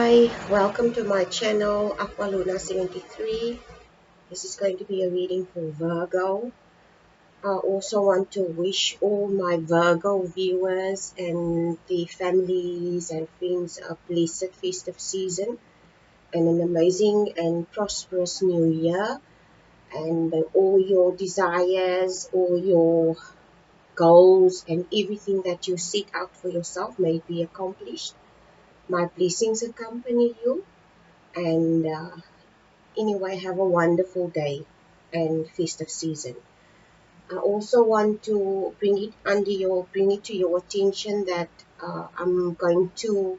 Hi, welcome to my channel Aqualuna73. This is going to be a reading for Virgo. I also want to wish all my Virgo viewers and the families and friends a blessed festive season and an amazing and prosperous new year, and that all your desires, all your goals and everything that you set out for yourself may be accomplished. My blessings accompany you, and anyway, have a wonderful day and festive season. I also want to bring it to your attention that I'm going to.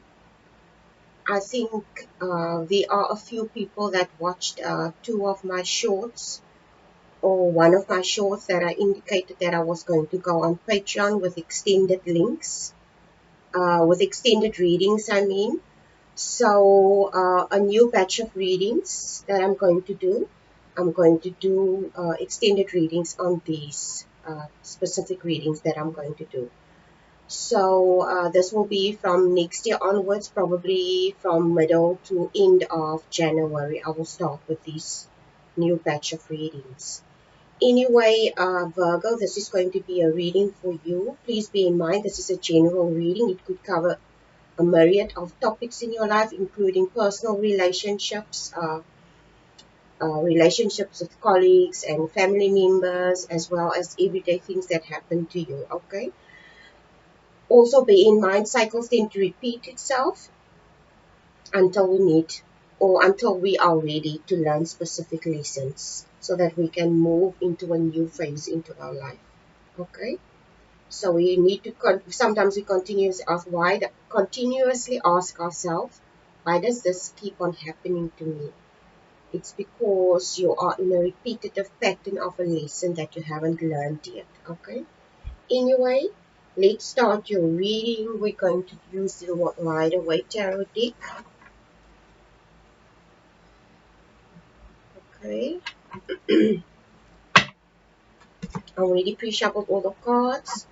I think there are a few people that watched two of my shorts, or one of my shorts, that I indicated that I was going to go on Patreon with extended links, with extended readings. I mean. So a new batch of readings that I'm going to do. I'm going to do extended readings on these specific readings that I'm going to do. So this will be from next year onwards, probably from middle to end of January. I will start with this new batch of readings. Anyway, Virgo, this is going to be a reading for you. Please bear in mind this is a general reading. It could cover a myriad of topics in your life, including personal relationships, relationships with colleagues and family members, as well as everyday things that happen to you. Okay. Also, bear in mind cycles tend to repeat itself until we meet or until we are ready to learn specific lessons, so that we can move into a new phase into our life. Okay. So we need to sometimes we continuously ask ourselves, why does this keep on happening to me? It's because you are in a repetitive pattern of a lesson that you haven't learned yet. Okay. Anyway, let's start your reading. We're going to use the Rider-Waite Tarot deck. Okay. I already pre-shuffled all the cards,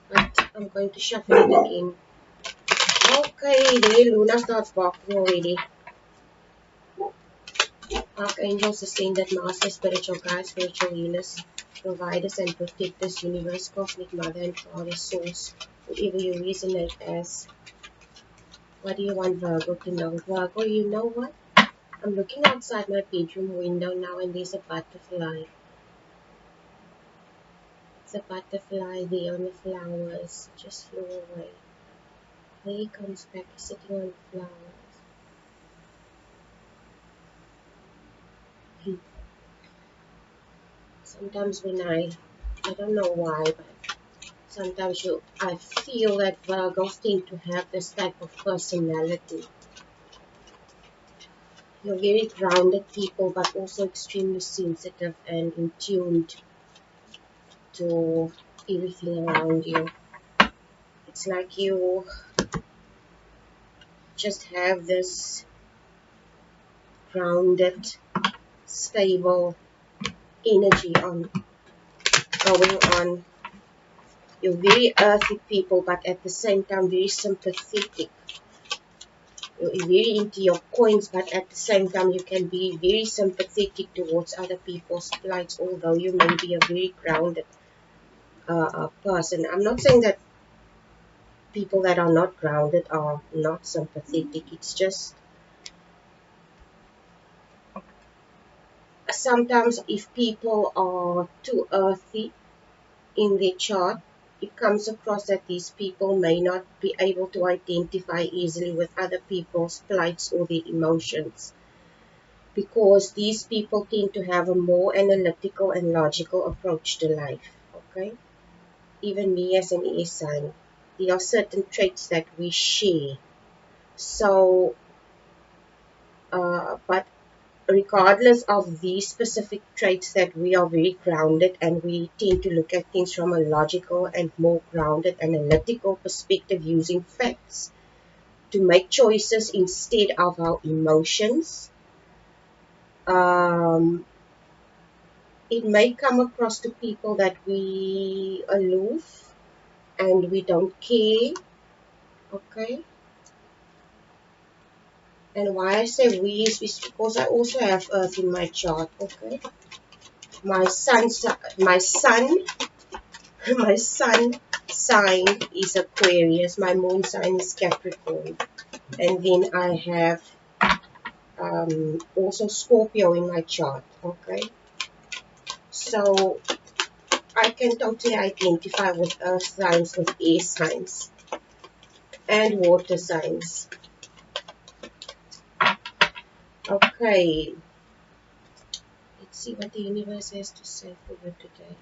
but I'm going to shuffle it again. Okay, there Luna starts barking already. Archangels, ascended masters, spiritual guides, spiritual healers, providers and protectors, universe, cosmic mother and father, source, whoever you resonate as. What do you want Virgo to know? Virgo, you know what? I'm looking outside my bedroom window now and there's a butterfly. It's a butterfly there on the flowers. Just flew away. There he comes back, sitting on the flowers. Sometimes when I don't know why, but sometimes I feel that Virgos tend to have this type of personality. You're very grounded people, but also extremely sensitive and in tuned to everything around you. It's like you just have this grounded, stable energy going on. You're very earthy people, but at the same time very sympathetic. You're very into your coins, but at the same time you can be very sympathetic towards other people's plights, although you may be a very grounded person. I'm not saying that people that are not grounded are not sympathetic. It's just sometimes if people are too earthy in their chart, it comes across that these people may not be able to identify easily with other people's plights or their emotions, because these people tend to have a more analytical and logical approach to life. Okay, even me as an air sign, there are certain traits that we share. So but regardless of these specific traits, that we are very grounded and we tend to look at things from a logical and more grounded analytical perspective, using facts to make choices instead of our emotions. It may come across to people that we aloof and we don't care. Okay, And why I say we is because I also have Earth in my chart. Okay, my sun, my sun, my sun sign is Aquarius. My moon sign is Capricorn, and then I have also Scorpio in my chart. Okay, so I can totally identify with earth signs, with air signs, and water signs. Okay, let's see what the universe has to say for you today.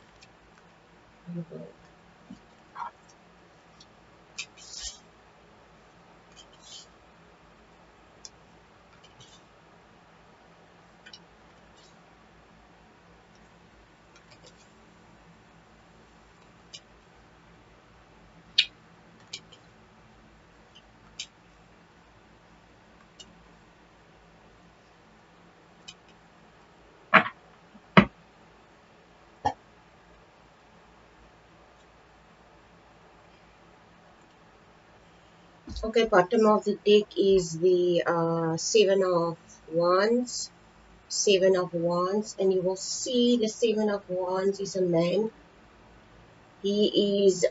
Okay, bottom of the deck is the Seven of Wands. Seven of Wands, and you will see the Seven of Wands is a man. He is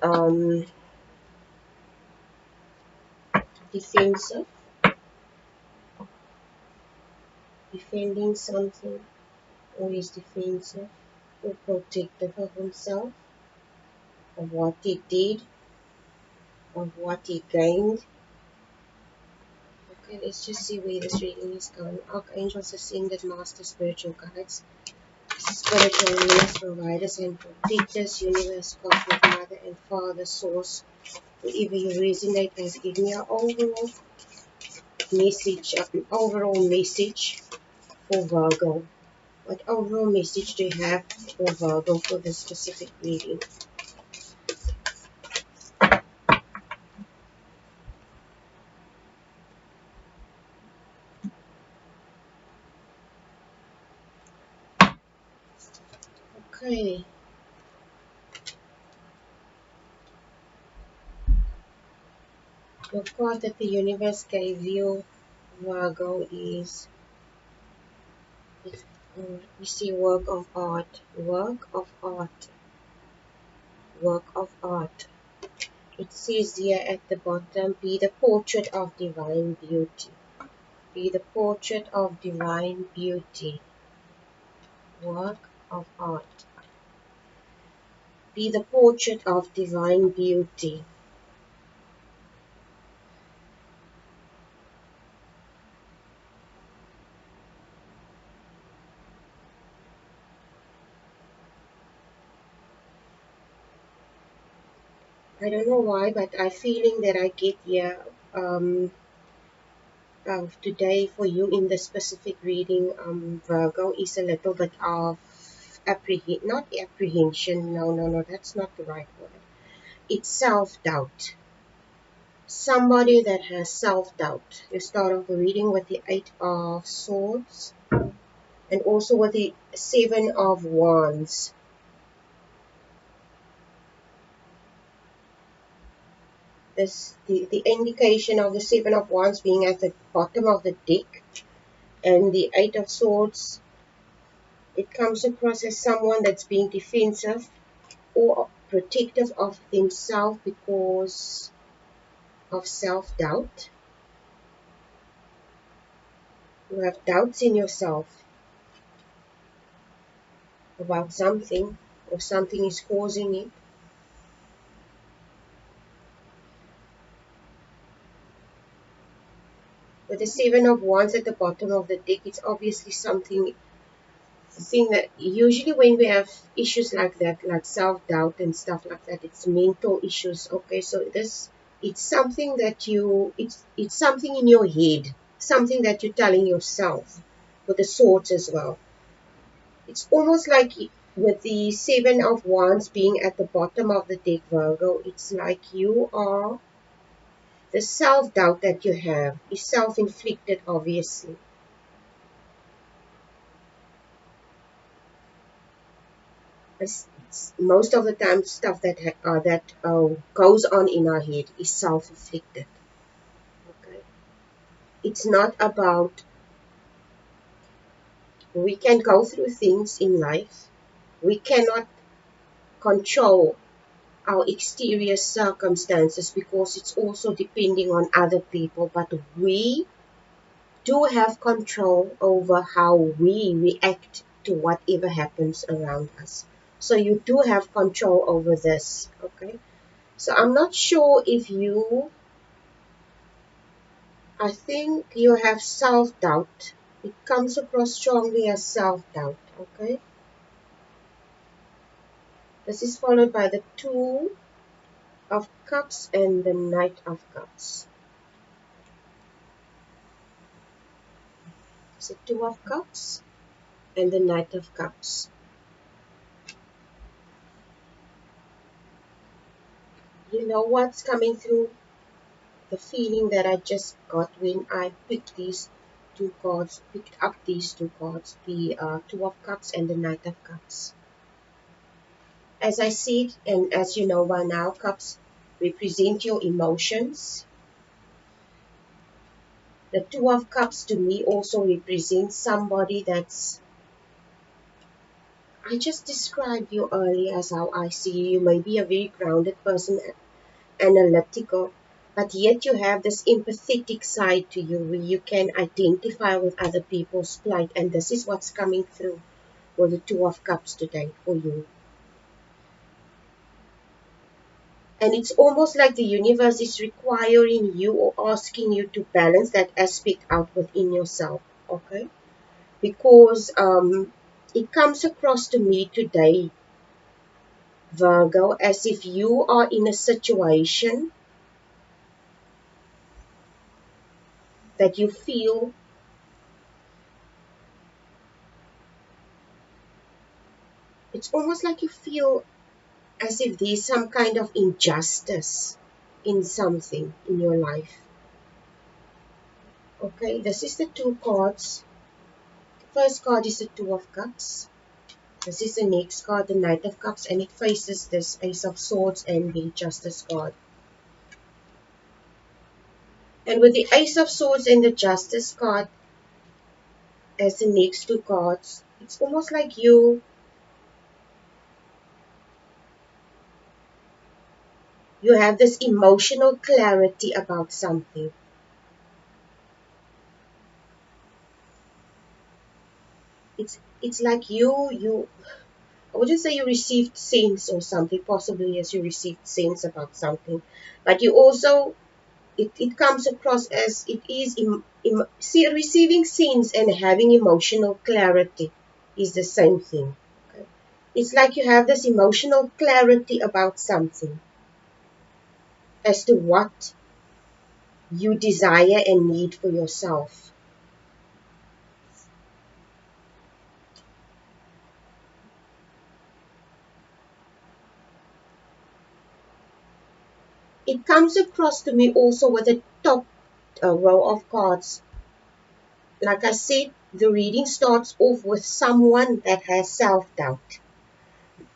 defensive, defending something, or is defensive, or protective of himself, of what he did, of what he gained. Okay, let's just see where this reading is going. Archangels, ascended master, spiritual guides, spiritual rulers, providers and protectors, universe, cosmic mother and father, source, whoever you resonate as, give me an overall message for Virgo. What overall message do you have for Virgo for this specific reading? Okay, the card that the universe gave you, Virgo, is we see work of art, work of art, work of art. It says here at the bottom, be the portrait of divine beauty. Be the portrait of divine beauty. Work of art. Be the portrait of divine beauty. I don't know why, but I'm feeling that I get here today for you in the specific reading, Virgo, is a little bit of not apprehension, no, that's not the right word. It's self-doubt. Somebody that has self-doubt. You start off the reading with the Eight of Swords and also with the Seven of Wands. The indication of the Seven of Wands being at the bottom of the deck and the Eight of Swords, it comes across as someone that's being defensive or protective of themselves because of self-doubt. You have doubts in yourself about something, or something is causing it. With the Seven of Wands at the bottom of the deck, it's obviously something thing that usually when we have issues like that, like self-doubt and stuff like that, it's mental issues. Okay, so it's something that it's something in your head, something that you're telling yourself. With the swords as well, it's almost like with the Seven of Wands being at the bottom of the deck, Virgo, it's like you are, the self-doubt that you have is self-inflicted, obviously. Most of the time, stuff that goes on in our head is self-inflicted. Okay. It's not about, we can go through things in life. We cannot control our exterior circumstances because it's also depending on other people, but we do have control over how we react to whatever happens around us. So you do have control over this, okay? So I'm not sure if you, I think you have self-doubt. It comes across strongly as self-doubt, okay? This is followed by the Two of Cups and the Knight of Cups. So Two of Cups and the Knight of Cups. You know what's coming through? The feeling that I just got when I picked these two cards, picked up these two cards, the Two of Cups and the Knight of Cups. As I see it, and as you know by now, cups represent your emotions. The Two of Cups to me also represents somebody that's, I just described you earlier as how I see you. You may be a very grounded person, analytical, but yet you have this empathetic side to you where you can identify with other people's plight, and this is what's coming through for the Two of Cups today for you. And it's almost like the universe is requiring you or asking you to balance that aspect out within yourself, okay? Because it comes across to me today, Virgo, as if you are in a situation that you feel, it's almost like you feel as if there's some kind of injustice in something in your life. Okay, this is the two cards. The first card is the Two of Cups. This is the next card, the Knight of Cups, and it faces this Ace of Swords and the Justice card. And with the Ace of Swords and the Justice card as the next two cards, it's almost like you have this emotional clarity about something. It's like you I wouldn't say you received sense or something, possibly yes, you received sense about something, but you also, it comes across as it is receiving sense and having emotional clarity is the same thing. Okay? It's like you have this emotional clarity about something as to what you desire and need for yourself. It comes across to me also with the top row of cards. Like I said, the reading starts off with someone that has self-doubt.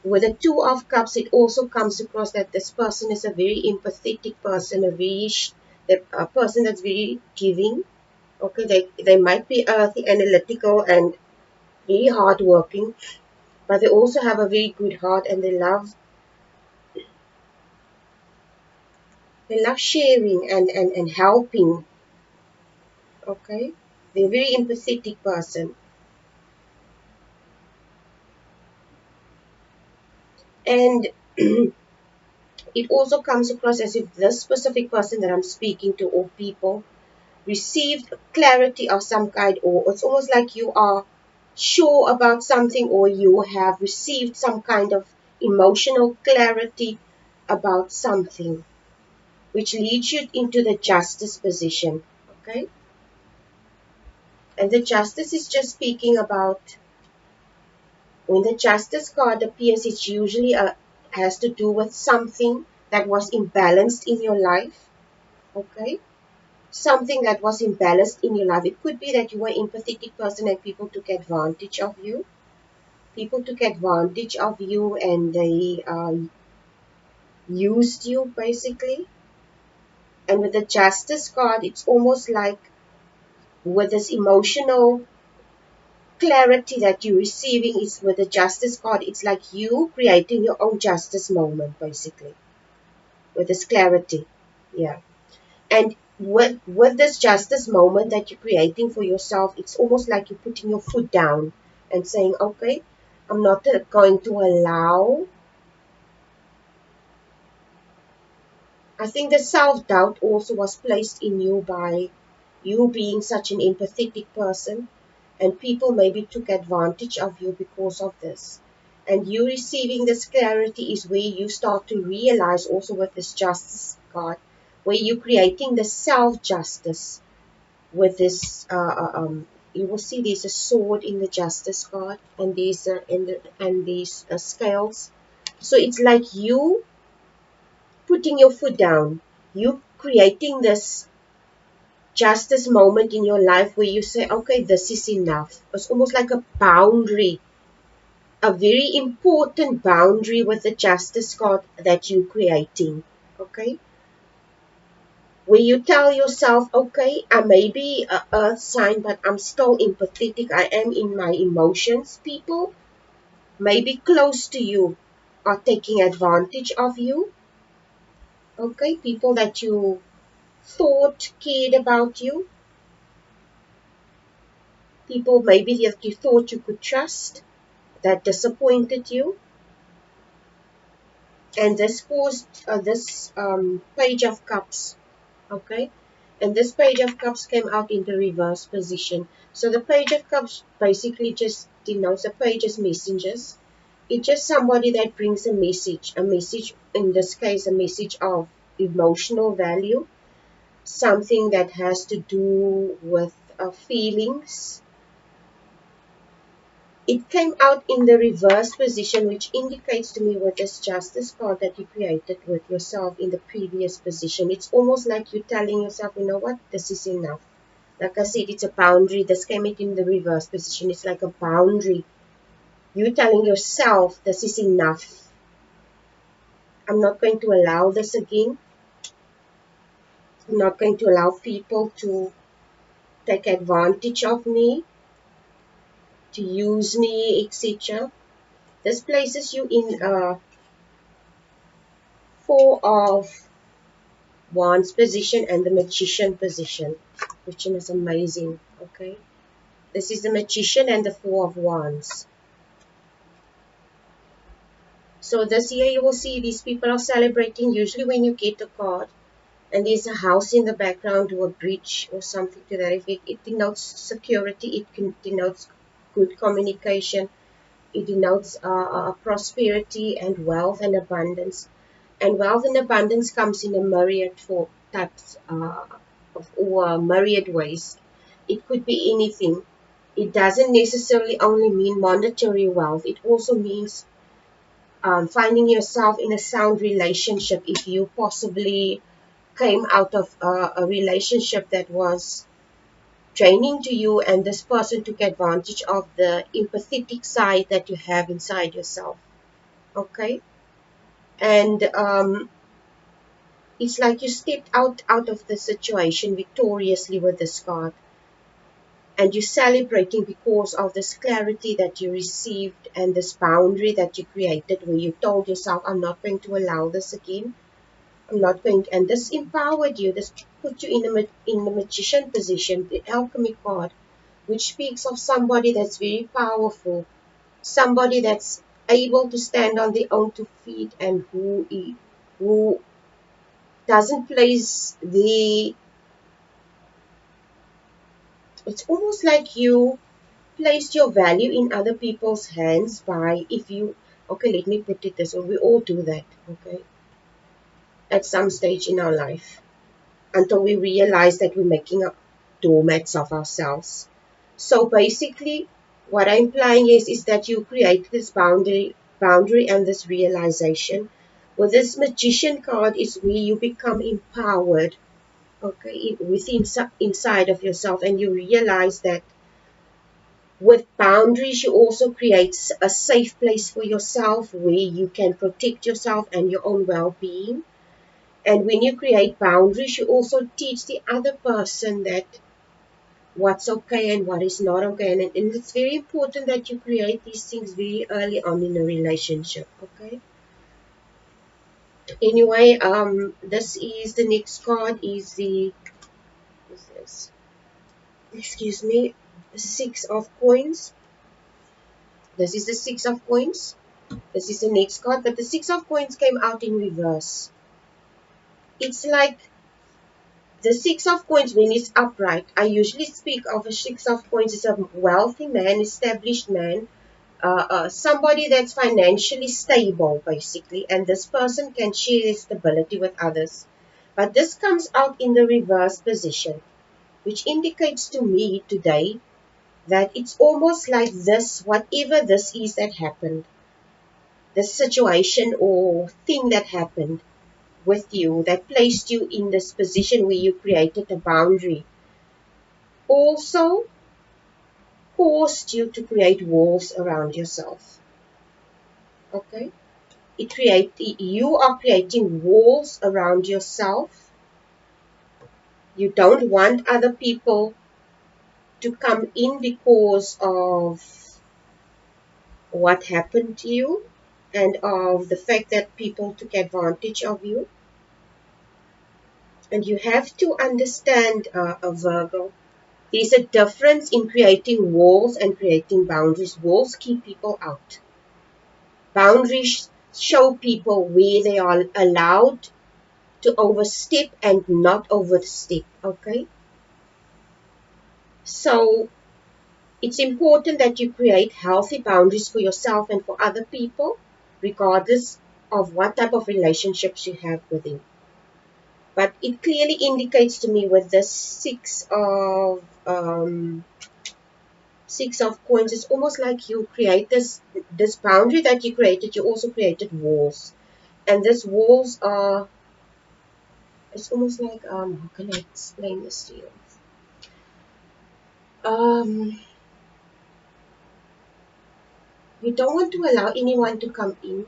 With the Two of Cups, it also comes across that this person is a very empathetic person, a person that's very giving. Okay, they might be earthy, analytical, and very hardworking, but they also have a very good heart, and they love sharing and helping. Okay, they're a very empathetic person, and it also comes across as if this specific person that I'm speaking to, or people, received clarity of some kind, or it's almost like you are sure about something, or you have received some kind of emotional clarity about something, which leads you into the justice position. Okay, and the justice is just speaking about, when the justice card appears, it's usually has to do with something that was imbalanced in your life. Okay, something that was imbalanced in your life. It could be that you were an empathetic person and people took advantage of you. People took advantage of you and they used you basically. And with the Justice card, it's almost like with this emotional clarity that you're receiving is with the justice card. It's like you creating your own justice moment, basically, with this clarity. Yeah. And with this justice moment that you're creating for yourself, it's almost like you're putting your foot down and saying, okay, I'm not going to allow. I think the self-doubt also was placed in you by you being such an empathetic person, and people maybe took advantage of you because of this. And you receiving this clarity is where you start to realize, also with this justice card, where you're creating the self-justice with this. You will see there's a sword in the justice card, and these scales. So it's like you putting your foot down, you creating this justice moment in your life where you say, okay, this is enough. It's almost like a boundary, a very important boundary with the justice card that you're creating. Okay, where you tell yourself, okay, I may be a earth sign, but I'm still empathetic. I am in my emotions. People maybe close to you are taking advantage of you. Okay, people that you thought cared about you, people maybe that you thought you could trust, that disappointed you. And this caused this page of cups. Okay, and this page of cups came out in the reverse position. So the page of cups basically just denotes, a page as messengers. It's just somebody that brings a message, in this case a message of emotional value, something that has to do with feelings. It came out in the reverse position, which indicates to me with this justice card that you created with yourself in the previous position. It's almost like you're telling yourself, you know what, this is enough. Like I said, it's a boundary. This came out in the reverse position. It's like a boundary. You're telling yourself, this is enough. I'm not going to allow this again. I'm not going to allow people to take advantage of me, to use me, etc. This places you in a four of Wands position and the Magician position, which is amazing. Okay, this is the Magician and the Four of Wands. So this year you will see these people are celebrating. Usually when you get a card and there's a house in the background or a bridge or something to that effect, it denotes security, it denotes good communication, it denotes prosperity and wealth and abundance. And wealth and abundance comes in a myriad for types of, or myriad ways. It could be anything. It doesn't necessarily only mean monetary wealth. It also means finding yourself in a sound relationship. If you possibly came out of a relationship that was draining to you, and this person took advantage of the empathetic side that you have inside yourself. Okay, and it's like you stepped out of the situation victoriously with this card, and you're celebrating because of this clarity that you received and this boundary that you created, where you told yourself, I'm not going to allow this again. I'm not going to, and this empowered you. This put you in the magician position, the alchemy card, which speaks of somebody that's very powerful, somebody that's able to stand on their own 2 feet, and who doesn't place the, it's almost like you placed your value in other people's hands by, if you, okay, let me put it this way, we all do that, okay, at some stage in our life, until we realize that we're making doormats of ourselves. So basically what I'm implying is that you create this boundary and this realization. With this magician card is where you become empowered, okay, within inside of yourself, and you realize that with boundaries you also create a safe place for yourself where you can protect yourself and your own well-being. And when you create boundaries, you also teach the other person that what's okay and what is not okay. And it's very important that you create these things very early on in a relationship, okay? Anyway, this is the next card is the, what's this? Excuse me, Six of Coins. This is the Six of Coins. This is the next card, but the Six of Coins came out in reverse. It's like the Six of Coins when it's upright. I usually speak of a Six of Coins as a wealthy man, established man, somebody that's financially stable, basically, and this person can share their stability with others. But this comes out in the reverse position, which indicates to me today that it's almost like this, whatever this is that happened, the situation or thing that happened with you that placed you in this position where you created a boundary, also caused you to create walls around yourself. Okay? You are creating walls around yourself. You don't want other people to come in because of what happened to you and of the fact that people took advantage of you. And you have to understand, Virgo, there's a difference in creating walls and creating boundaries. Walls keep people out. Boundaries show people where they are allowed to overstep and not overstep, okay? So it's important that you create healthy boundaries for yourself and for other people, regardless of what type of relationships you have with them. But it clearly indicates to me with the Six of Coins, it's almost like you create this boundary that you created. You also created walls, and these walls are. It's almost like how can I explain this to you? Um, you don't want to allow anyone to come in.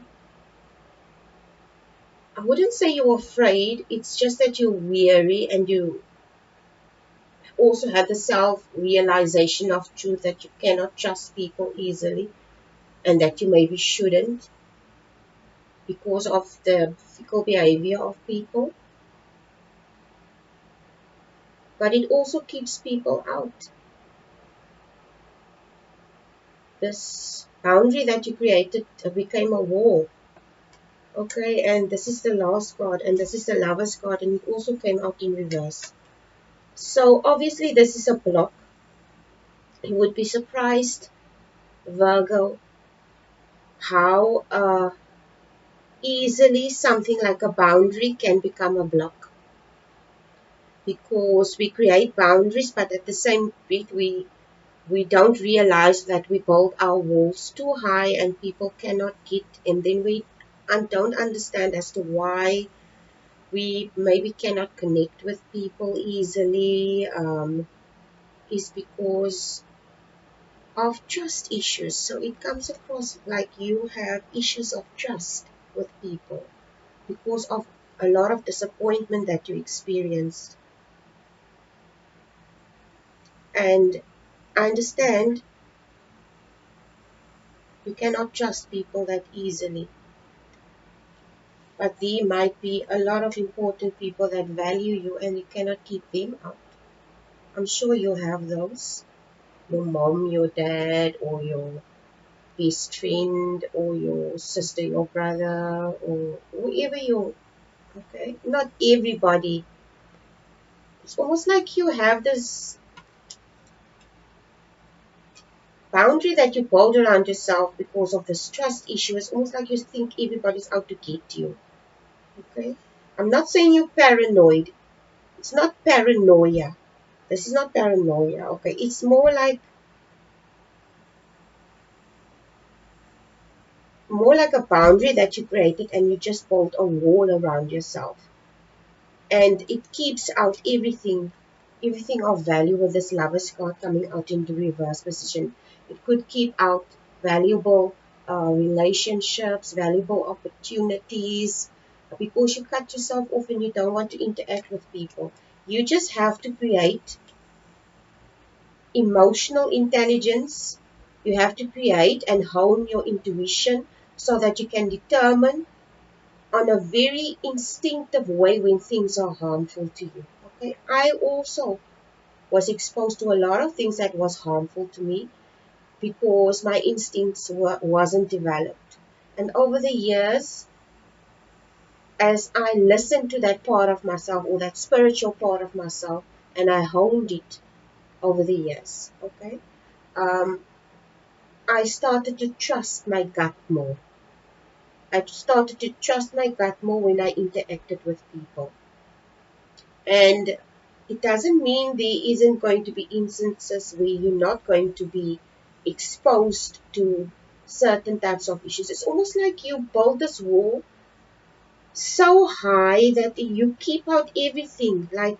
I wouldn't say you're afraid. It's just that you're weary and you also have the self-realization of truth that you cannot trust people easily and that you maybe shouldn't because of the fickle behavior of people. But it also keeps people out. This boundary that you created became a wall. Okay, and this is the last card, and this is the Lover's card, and it also came out in reverse. So obviously this is a block. You would be surprised, Virgo, how easily something like a boundary can become a block. Because we create boundaries, but at the same bit we don't realize that we build our walls too high and people cannot get, and then we don't understand as to why we maybe cannot connect with people easily, is because of trust issues. So it comes across like you have issues of trust with people because of a lot of disappointment that you experienced. And I understand you cannot trust people that easily, but there might be a lot of important people that value you and you cannot keep them out. I'm sure you have those. Your mom, your dad, or your best friend, or your sister, your brother, or whoever you, okay? Not everybody. It's almost like you have this boundary that you build around yourself because of this trust issue. It's almost like you think everybody's out to get you, okay? I'm not saying you're paranoid. It's not paranoia. This is not paranoia, okay? It's more like a boundary that you created and you just built a wall around yourself. And it keeps out everything of value with this Lover's card coming out in the reverse position. It could keep out valuable relationships, valuable opportunities, because you cut yourself off and you don't want to interact with people. You just have to create emotional intelligence. You have to create and hone your intuition so that you can determine on a very instinctive way when things are harmful to you. Okay, I also was exposed to a lot of things that was harmful to me because my instincts wasn't developed. And over the years, as I listened to that part of myself or that spiritual part of myself, and I honed it over the years, okay, um, I started to trust my gut more. I started to trust my gut more when I interacted with people. And it doesn't mean there isn't going to be instances where you're not going to be exposed to certain types of issues. It's almost like you build this wall so high that you keep out everything, like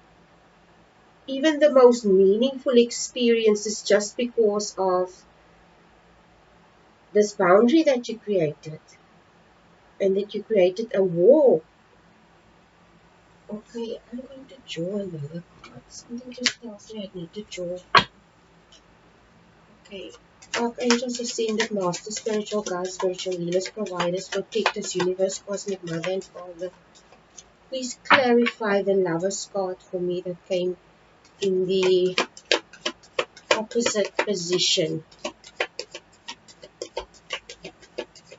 even the most meaningful experiences, just because of this boundary that you created, and that you created a wall. Okay, I'm going to draw another card. Something just tells me I need to draw. Okay. Archangels, ascended masters, spiritual guides, spiritual healers, providers, protectors, universe, cosmic mother and father. Please clarify the lover's card for me that came in the opposite position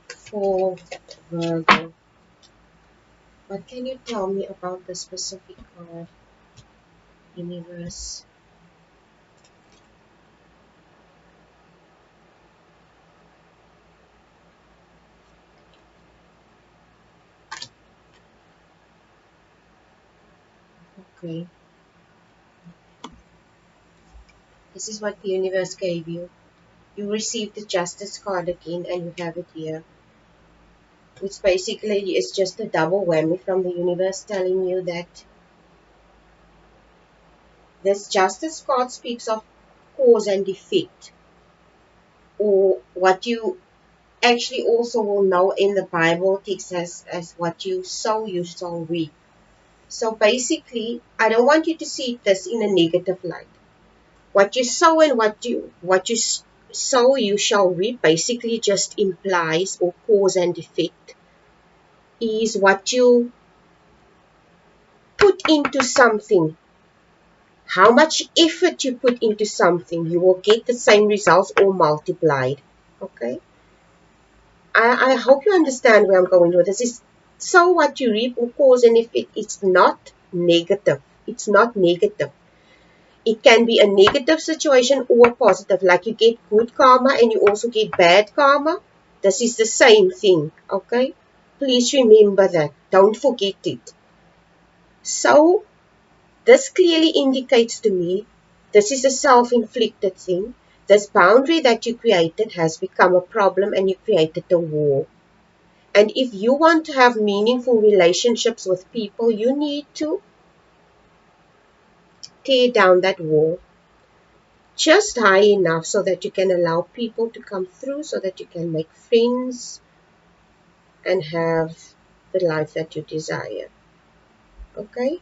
for Virgo. What can you tell me about the specific card, universe? Okay. This is what the universe gave you. You received the justice card again, and you have it here. Which basically is just a double whammy from the universe telling you that this justice card speaks of cause and effect, or what you actually also will know in the Bible text as what you sow, you shall reap. So basically, I don't want you to see this in a negative light. What you sow and what you sow, you shall reap. Basically, just implies, or cause and effect is what you put into something. How much effort you put into something, you will get the same results or multiplied. Okay? I hope you understand where I'm going with this. Is so what you reap or cause and effect, it's not negative. It's not negative. It can be a negative situation or a positive. Like you get good karma and you also get bad karma. This is the same thing. Okay? Please remember that. Don't forget it. So this clearly indicates to me this is a self-inflicted thing. This boundary that you created has become a problem and you created a wall. And if you want to have meaningful relationships with people, you need to tear down that wall just high enough so that you can allow people to come through, so that you can make friends and have the life that you desire. Okay?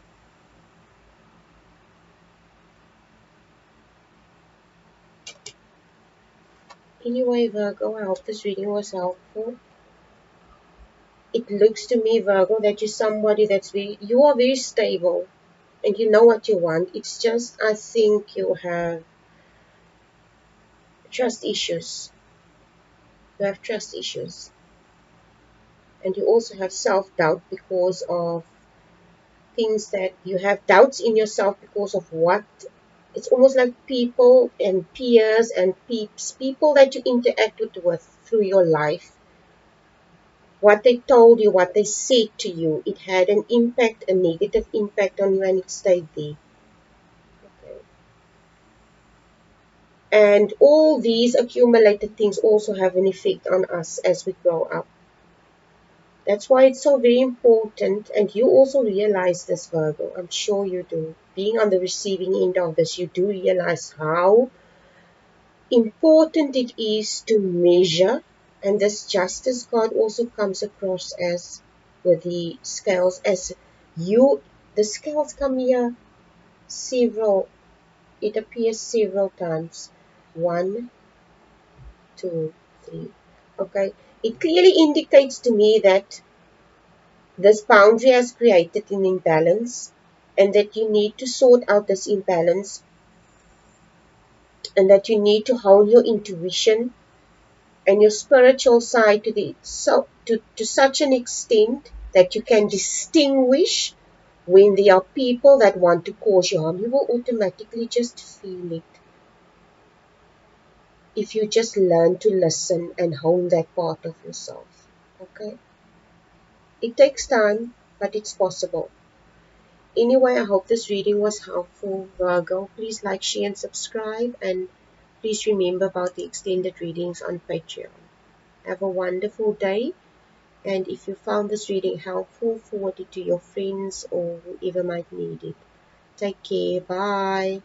Anyway, Virgo, I hope this reading was helpful. It looks to me, Virgo, that you're somebody you are very stable and you know what you want. It's just, I think you have trust issues. You have trust issues. And you also have self-doubt because of things that you have doubts in yourself because of what it's almost like people and peers and peeps, people that you interacted with through your life, what they told you, what they said to you, it had an impact, a negative impact on you, and it stayed there. Okay. And all these accumulated things also have an effect on us as we grow up. That's why it's so very important, and you also realize this, Virgo. I'm sure you do. Being on the receiving end of this, you do realize how important it is to measure. And this justice card also comes across as with the scales, as you, the scales come here several, It appears several times. 1, 2, 3. Okay. It clearly indicates to me that this boundary has created an imbalance and that you need to sort out this imbalance and that you need to hone your intuition and your spiritual side to such an extent that you can distinguish when there are people that want to cause you harm. You will automatically just feel it if you just learn to listen and hone that part of yourself. Okay? It takes time, but it's possible. Anyway, I hope this reading was helpful, Virgo. Please like, share, and subscribe. And please remember about the extended readings on Patreon. Have a wonderful day. And if you found this reading helpful, forward it to your friends or whoever might need it. Take care. Bye.